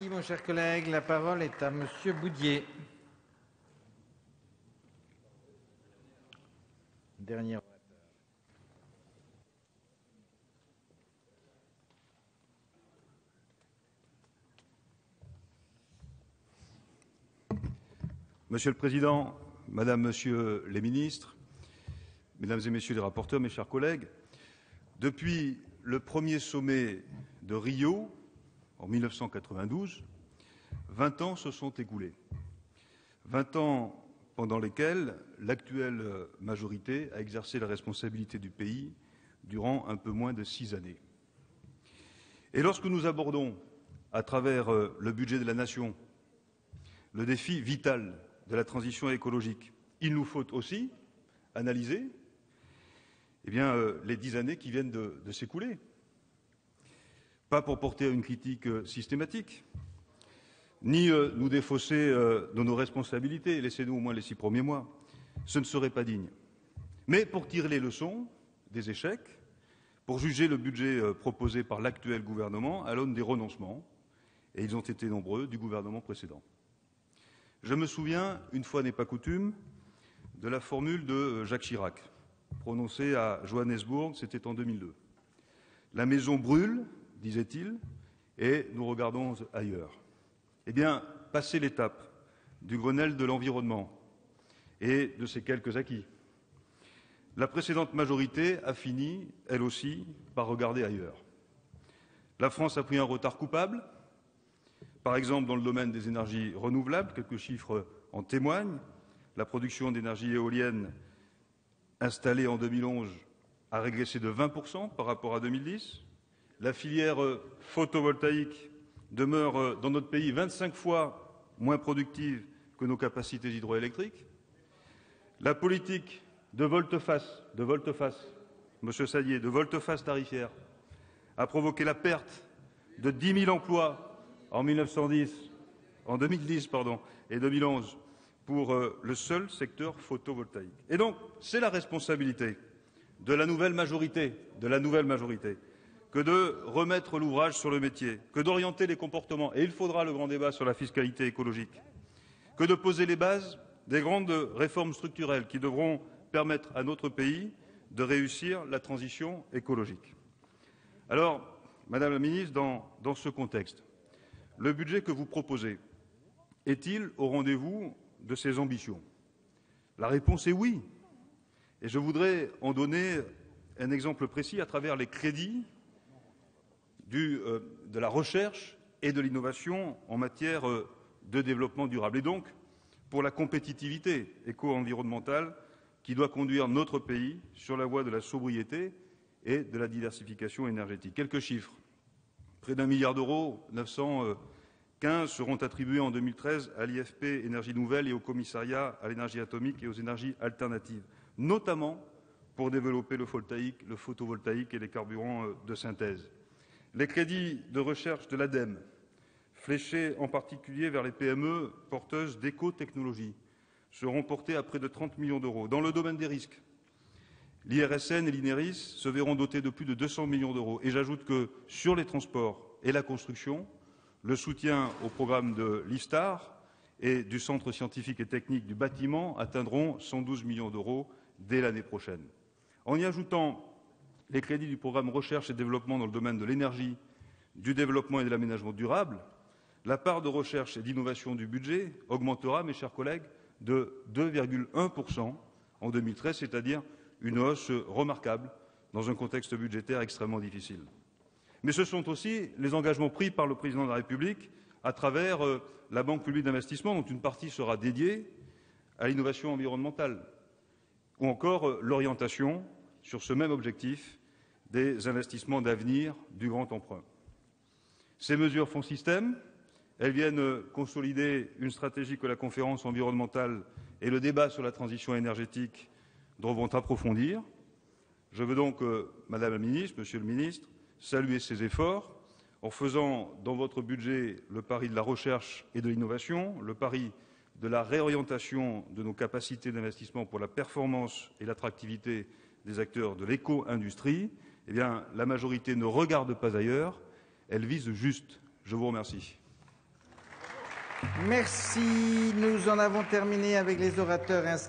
Merci, mon cher collègue. La parole est à Monsieur Boudier. Dernier. Monsieur le Président, Madame, Monsieur les ministres, Mesdames et Messieurs les rapporteurs, mes chers collègues, depuis le premier sommet de Rio, en 1992, 20 ans se sont écoulés. 20 ans pendant lesquels l'actuelle majorité a exercé la responsabilité du pays durant un peu moins de 6 années. Et lorsque nous abordons, à travers le budget de la nation, le défi vital de la transition écologique, il nous faut aussi analyser les 10 années qui viennent de s'écouler. Pas pour porter une critique systématique, ni nous défausser de nos responsabilités, laissez-nous au moins les 6 premiers mois, ce ne serait pas digne. Mais pour tirer les leçons des échecs, pour juger le budget proposé par l'actuel gouvernement à l'aune des renoncements, et ils ont été nombreux, du gouvernement précédent. Je me souviens, une fois n'est pas coutume, de la formule de Jacques Chirac, prononcée à Johannesburg, c'était en 2002. La maison brûle, disait-il, et nous regardons ailleurs. Eh bien, passé l'étape du Grenelle de l'environnement et de ses quelques acquis, la précédente majorité a fini, elle aussi, par regarder ailleurs. La France a pris un retard coupable, par exemple dans le domaine des énergies renouvelables, quelques chiffres en témoignent. La production d'énergie éolienne installée en 2011 a régressé de 20% par rapport à 2010. La filière photovoltaïque demeure dans notre pays 25 fois moins productive que nos capacités hydroélectriques. La politique de volte-face, Monsieur Sadier, de volte-face tarifaire, a provoqué la perte de 10 000 emplois en 2010 et 2011 pour le seul secteur photovoltaïque. Et donc, c'est la responsabilité de la nouvelle majorité, que de remettre l'ouvrage sur le métier, que d'orienter les comportements, et il faudra le grand débat sur la fiscalité écologique, que de poser les bases des grandes réformes structurelles qui devront permettre à notre pays de réussir la transition écologique. Alors, Madame la Ministre, dans ce contexte, le budget que vous proposez est-il au rendez-vous de ces ambitions? La réponse est oui. Et je voudrais en donner un exemple précis à travers les crédits de la recherche et de l'innovation en matière de développement durable. Et donc, pour la compétitivité éco-environnementale qui doit conduire notre pays sur la voie de la sobriété et de la diversification énergétique. Quelques chiffres. Près d'1 milliard d'euros, 915 seront attribués en 2013 à l'IFP Énergie Nouvelle et au Commissariat à l'énergie atomique et aux énergies alternatives, notamment pour développer le photovoltaïque et les carburants de synthèse. Les crédits de recherche de l'ADEME, fléchés en particulier vers les PME porteuses d'éco-technologies, seront portés à près de 30 millions d'euros. Dans le domaine des risques, l'IRSN et l'INERIS se verront dotés de plus de 200 millions d'euros. Et j'ajoute que sur les transports et la construction, le soutien au programme de l'ISTAR et du Centre scientifique et technique du bâtiment atteindront 112 millions d'euros dès l'année prochaine. En y ajoutant les crédits du programme recherche et développement dans le domaine de l'énergie, du développement et de l'aménagement durable, la part de recherche et d'innovation du budget augmentera, mes chers collègues, de 2,1% en 2013, c'est-à-dire une hausse remarquable dans un contexte budgétaire extrêmement difficile. Mais ce sont aussi les engagements pris par le Président de la République à travers la Banque publique d'investissement, dont une partie sera dédiée à l'innovation environnementale, ou encore l'orientation sur ce même objectif des investissements d'avenir du grand emprunt. Ces mesures font système, elles viennent consolider une stratégie que la conférence environnementale et le débat sur la transition énergétique devront approfondir. Je veux donc, Madame la Ministre, Monsieur le Ministre, saluer ces efforts en faisant dans votre budget le pari de la recherche et de l'innovation, le pari de la réorientation de nos capacités d'investissement pour la performance et l'attractivité des acteurs de l'éco-industrie. Eh bien, la majorité ne regarde pas ailleurs, elle vise juste. Je vous remercie. Merci. Nous en avons terminé avec les orateurs inscrits.